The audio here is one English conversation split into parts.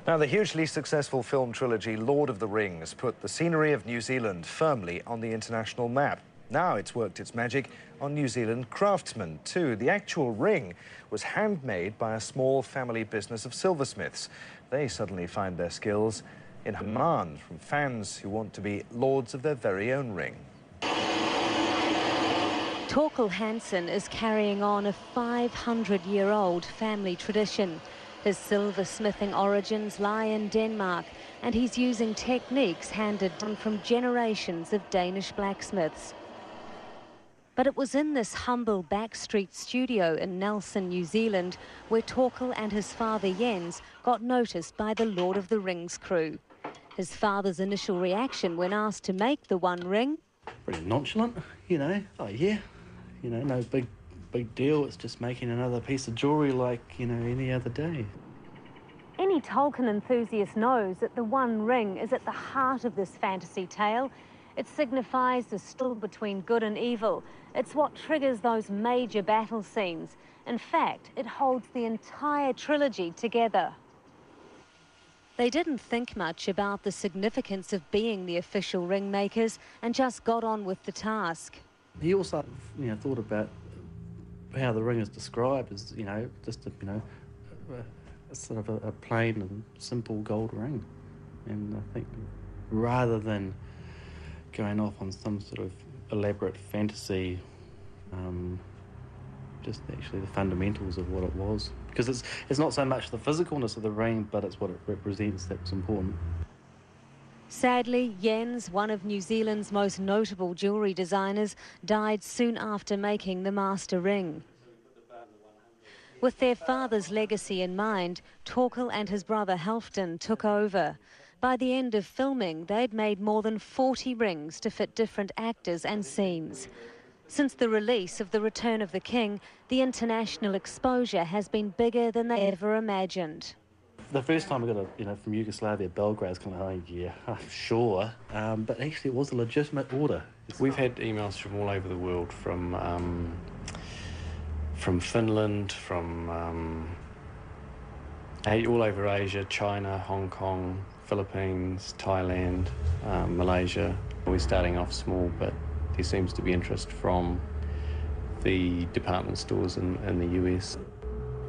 Now, the hugely successful film trilogy Lord of the Rings put the scenery of New Zealand firmly on the international map. Now it's worked its magic on New Zealand craftsmen too. The actual ring was handmade by a small family business of silversmiths. They suddenly find their skills in demand from fans who want to be lords of their very own ring. Torkel Hansen is carrying on a 500-year-old family tradition. His silversmithing origins lie in Denmark, and he's using techniques handed down from generations of Danish blacksmiths. But it was in this humble backstreet studio in Nelson, New Zealand, where Torkel and his father Jens got noticed by the Lord of the Rings crew. His father's initial reaction when asked to make the One Ring? Pretty nonchalant, you know, like, yeah, you know, no big deal. It's just making another piece of jewellery like, you know, any other day. Any Tolkien enthusiast knows that the One Ring is at the heart of this fantasy tale. It signifies the struggle between good and evil. It's what triggers those major battle scenes. In fact, it holds the entire trilogy together. They didn't think much about the significance of being the official ring makers and just got on with the task. He also, you know, thought about how the ring is described as, you know, just a, you know, a sort of a plain and simple gold ring. And I think rather than going off on some sort of elaborate fantasy, just actually the fundamentals of what it was. Because it's not so much the physicalness of the ring, but it's what it represents that's important. Sadly, Jens, one of New Zealand's most notable jewellery designers, died soon after making the master ring. With their father's legacy in mind, Torkel and his brother Halfdan took over. By the end of filming, they'd made more than 40 rings to fit different actors and scenes. Since the release of The Return of the King, the international exposure has been bigger than they ever imagined. The first time I got from Yugoslavia, Belgrade, it's kind of like, oh yeah, I'm sure. But actually it was a legitimate order. We've had emails from all over the world, from Finland, from all over Asia, China, Hong Kong, Philippines, Thailand, Malaysia. We're starting off small, but there seems to be interest from the department stores in the US.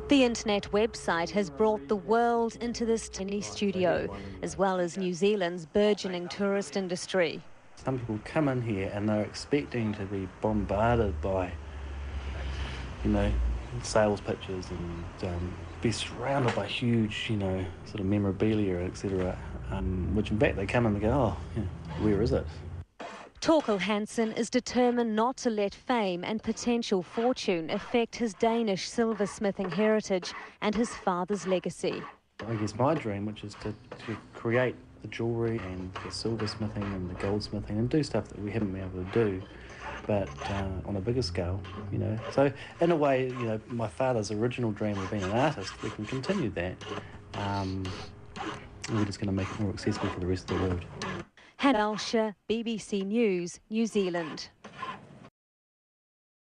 The internet website has brought the world into this tiny studio, as well as New Zealand's burgeoning tourist industry. Some people come in here and they're expecting to be bombarded by, you know, sales pitches and be surrounded by huge, you know, sort of memorabilia, etc. Which in fact they come in and go, oh, yeah, where is it? Torkel Hansen is determined not to let fame and potential fortune affect his Danish silversmithing heritage and his father's legacy. I guess my dream, which is to create the jewellery and the silversmithing and the goldsmithing and do stuff that we haven't been able to do, but on a bigger scale, you know. So in a way, you know, my father's original dream of being an artist, we can continue that. We're just going to make it more accessible for the rest of the world. Hannah Alscher, BBC News, New Zealand.